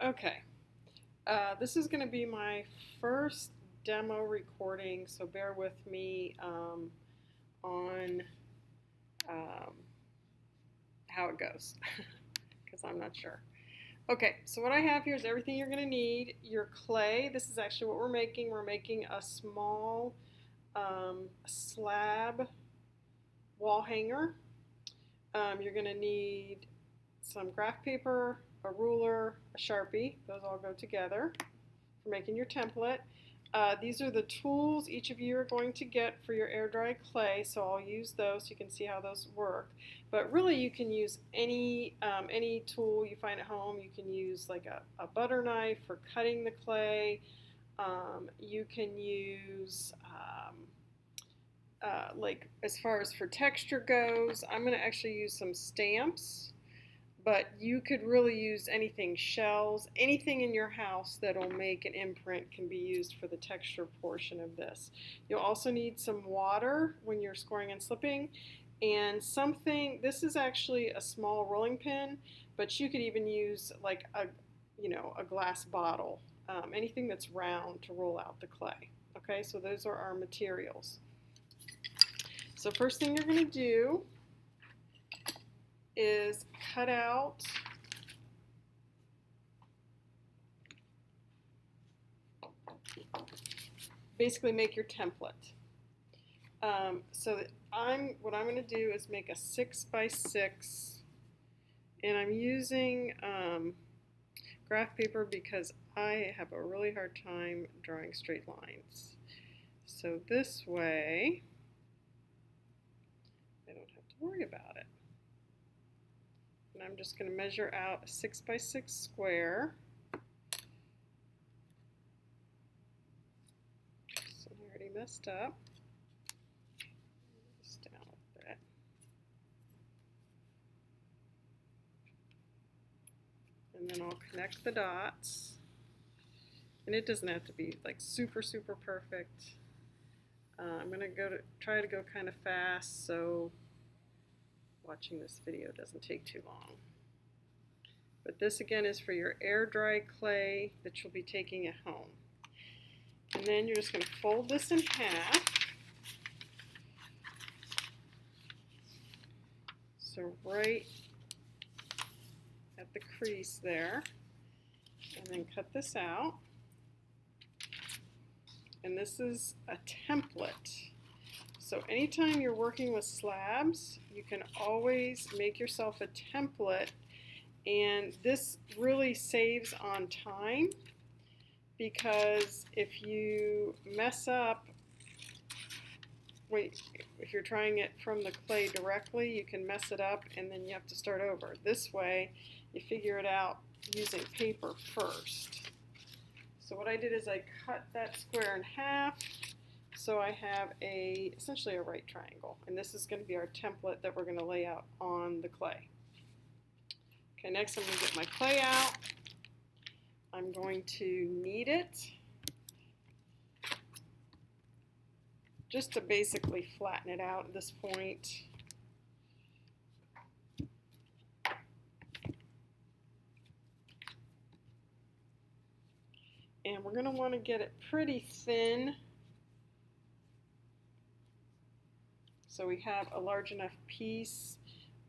Okay, this is going to be my first demo recording, so bear with me on um, how it goes, because I'm not sure. Okay, so what I have here is everything you're going to need. Your clay, this is actually what we're making. We're making a small slab wall hanger. You're going to need some graph paper, a ruler, a Sharpie. Those all go together for making your template. These are the tools each of you are going to get for your air dry clay, so I'll use those so you can see how those work. But really you can use any tool you find at home. You can use like a butter knife for cutting the clay. You can use like as far as for texture goes, I'm going to actually use some stamps. But you could really use anything, shells, anything in your house that'll make an imprint can be used for the texture portion of this. You'll also need some water when you're scoring and slipping, and something, this is actually a small rolling pin, but you could even use like a glass bottle, anything that's round to roll out the clay. Okay, so those are our materials. So first thing you're going to do is cut out basically make your template. So what I'm going to do is make a 6x6, and I'm using graph paper because I have a really hard time drawing straight lines. So this way I don't have to worry about it. And I'm just going to measure out a 6x6 square. So I already messed up. This down a bit. And then I'll connect the dots. And it doesn't have to be like super perfect. I'm going to try to go kind of fast, so watching this video doesn't take too long. But this again is for your air dry clay that you'll be taking at home. And then you're just going to fold this in half. So right at the crease there. And then cut this out. And this is a template. So anytime you're working with slabs, you can always make yourself a template, and this really saves on time, because if you mess up, if you're trying it from the clay directly, you can mess it up and then you have to start over. This way, you figure it out using paper first. So what I did is I cut that square in half. So I have essentially a right triangle, and this is going to be our template that we're going to lay out on the clay. Okay, next I'm going to get my clay out. I'm going to knead it just to basically flatten it out at this point. And we're going to want to get it pretty thin, so we have a large enough piece.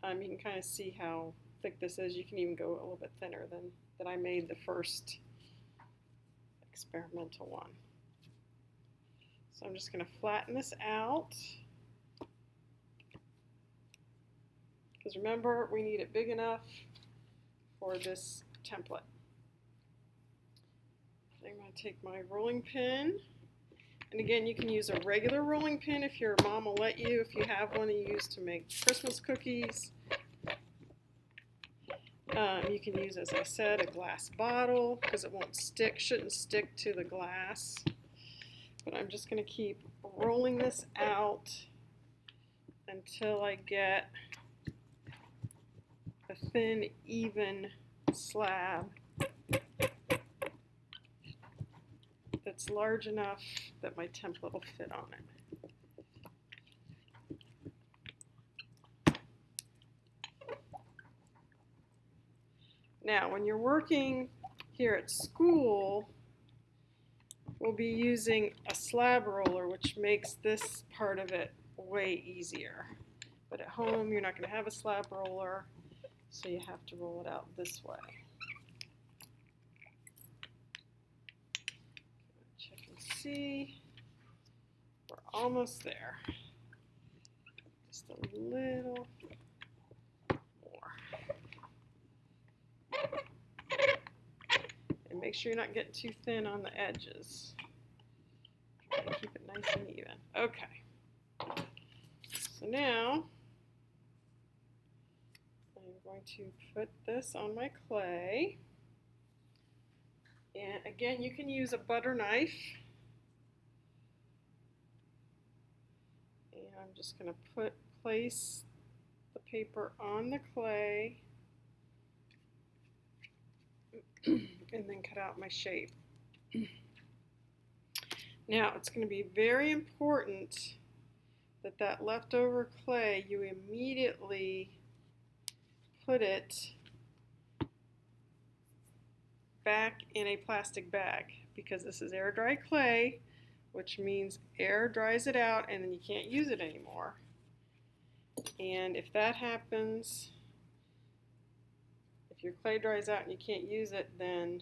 You can kind of see how thick this is. You can even go a little bit thinner than I made the first experimental one. So I'm just going to flatten this out, because remember, we need it big enough for this template. I'm going to take my rolling pin. And again, you can use a regular rolling pin if your mom will let you, if you have one you use to make Christmas cookies. You can use, as I said, a glass bottle, because it won't stick, shouldn't stick to the glass. But I'm just going to keep rolling this out until I get a thin, even slab that's large enough that my template will fit on it. Now, when you're working here at school, we'll be using a slab roller, which makes this part of it way easier. But at home, you're not going to have a slab roller, so you have to roll it out this way. Check and see. We're almost there. Just a little more. And make sure you're not getting too thin on the edges. Try to keep it nice and even. Okay. So now, I'm going to put this on my clay. And again, you can use a butter knife. And I'm just going to place the paper on the clay and then cut out my shape. Now, it's going to be very important that that leftover clay, you immediately put it back in a plastic bag, because this is air dry clay, which means air dries it out and then you can't use it anymore. And if that happens, if your clay dries out and you can't use it, then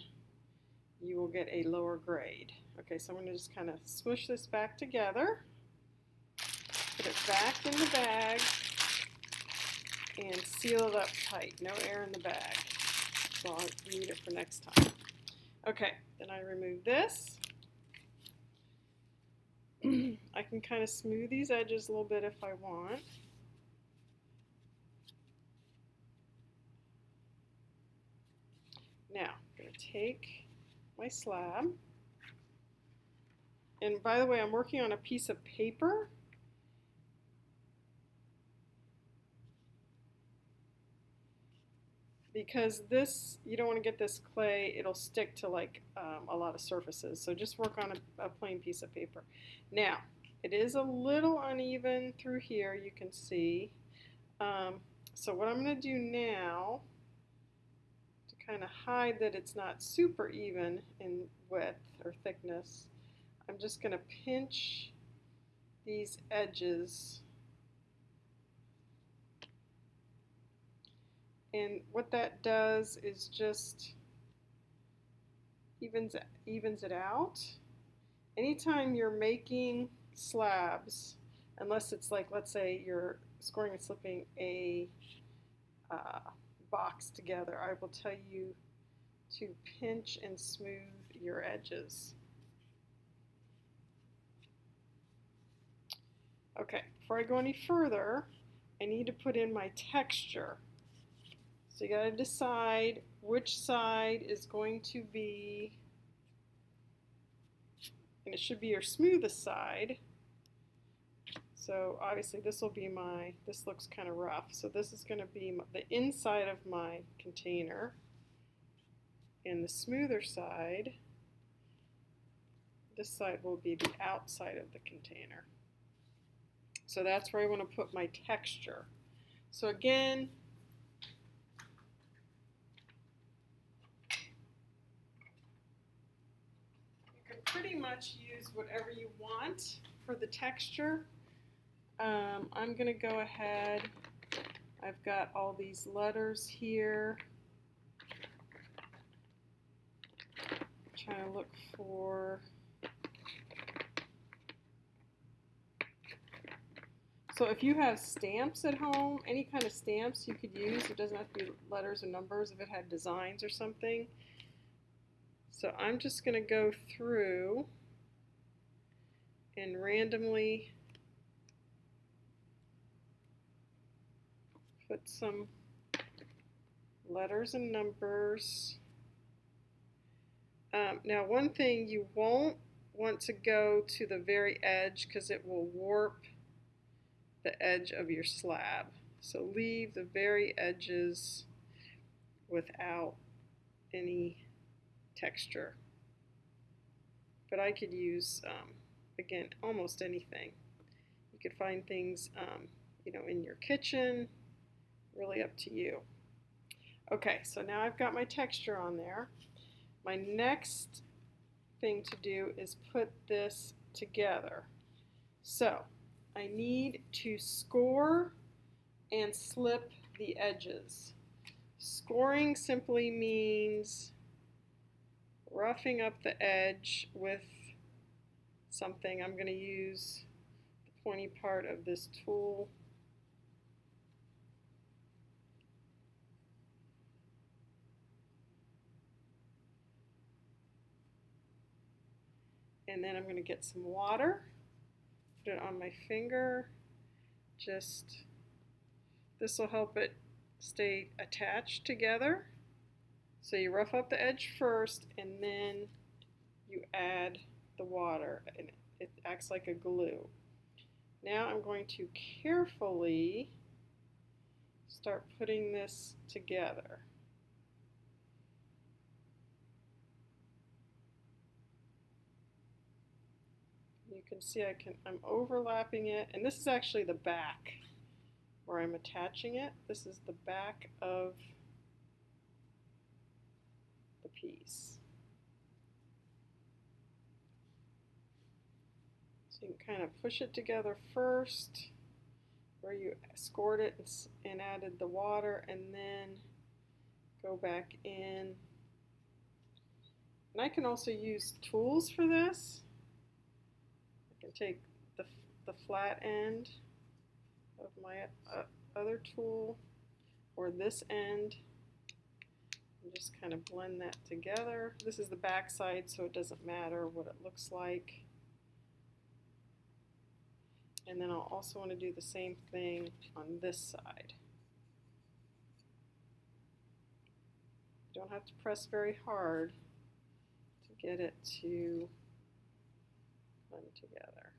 you will get a lower grade. Okay, so I'm going to just kind of smush this back together, put it back in the bag, and seal it up tight. No air in the bag. So I'll need it for next time. Okay, then I remove this. I can kind of smooth these edges a little bit if I want. Now, I'm going to take my slab. And by the way, I'm working on a piece of paper. Because this, you don't want to get this clay, it'll stick to like a lot of surfaces. So just work on a plain piece of paper. Now, it is a little uneven through here, you can see. So what I'm going to do now, to kind of hide that it's not super even in width or thickness, I'm just going to pinch these edges. And what that does is just evens it out. Anytime you're making slabs, unless it's like, let's say you're scoring and slipping a box together, I will tell you to pinch and smooth your edges. Okay, before I go any further, I need to put in my texture. So you got to decide which side is going to be, and it should be your smoothest side. So obviously this will be this looks kind of rough. So this is going to be the inside of my container, and the smoother side, this side will be the outside of the container. So that's where I want to put my texture. So again, pretty much use whatever you want for the texture. I'm going to go ahead, I've got all these letters here. Trying to look for, so if you have stamps at home, any kind of stamps you could use, it doesn't have to be letters or numbers if it had designs or something. So I'm just going to go through and randomly put some letters and numbers. Now, one thing, you won't want to go to the very edge because it will warp the edge of your slab. So leave the very edges without any texture. But I could use, again, almost anything. You could find things, you know, in your kitchen, really up to you. Okay, so now I've got my texture on there. My next thing to do is put this together. So I need to score and slip the edges. Scoring simply means roughing up the edge with something. I'm going to use the pointy part of this tool. And then I'm going to get some water, put it on my finger. This will help it stay attached together. So you rough up the edge first, and then you add the water, and it acts like a glue. Now I'm going to carefully start putting this together. You can see I'm overlapping it, and this is actually the back where I'm attaching it. This is the back of the piece. So you can kind of push it together first where you scored it and added the water, and then go back in. And I can also use tools for this. I can take the flat end of my other tool or this end and just kind of blend that together. This is the back side, so it doesn't matter what it looks like. And then I'll also want to do the same thing on this side. You don't have to press very hard to get it to blend together.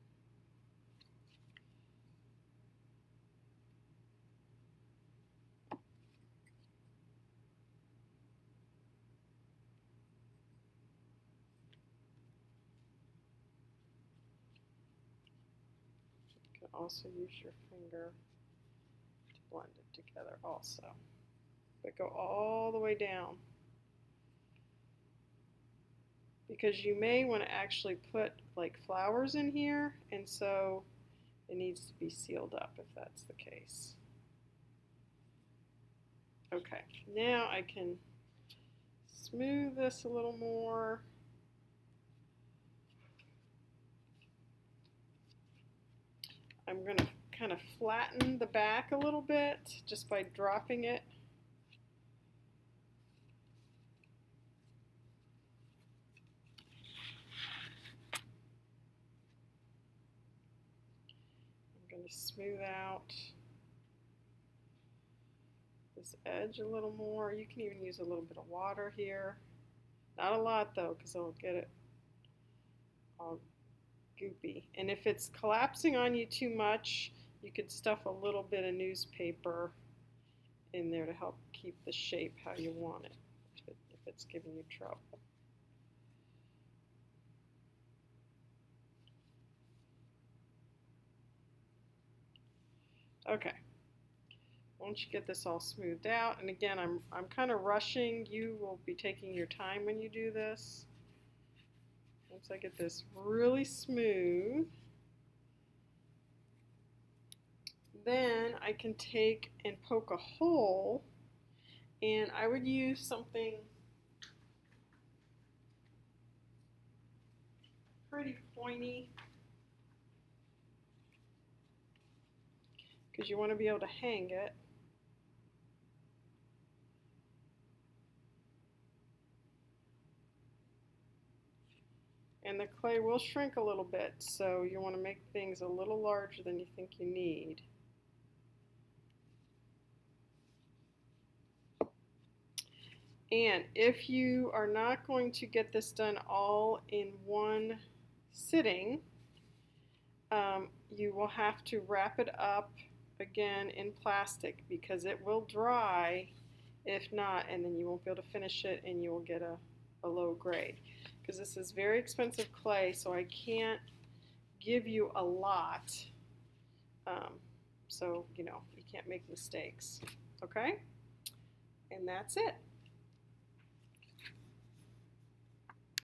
You can also use your finger to blend it together also. But go all the way down, because you may want to actually put like flowers in here, and so it needs to be sealed up if that's the case. Okay, now I can smooth this a little more. I'm going to kind of flatten the back a little bit just by dropping it. I'm going to smooth out this edge a little more. You can even use a little bit of water here. Not a lot though, because it'll get it all goopy. And if it's collapsing on you too much, you could stuff a little bit of newspaper in there to help keep the shape how you want it, if it's giving you trouble. Okay, once you get this all smoothed out, and again, I'm kind of rushing. You will be taking your time when you do this. Once I get this really smooth, then I can take and poke a hole, and I would use something pretty pointy, because you want to be able to hang it. And the clay will shrink a little bit, so you want to make things a little larger than you think you need. And if you are not going to get this done all in one sitting, you will have to wrap it up again in plastic, because it will dry if not, and then you won't be able to finish it, and you will get a low grade. Because this is very expensive clay, so I can't give you a lot, so you know you can't make mistakes. Okay, and that's it.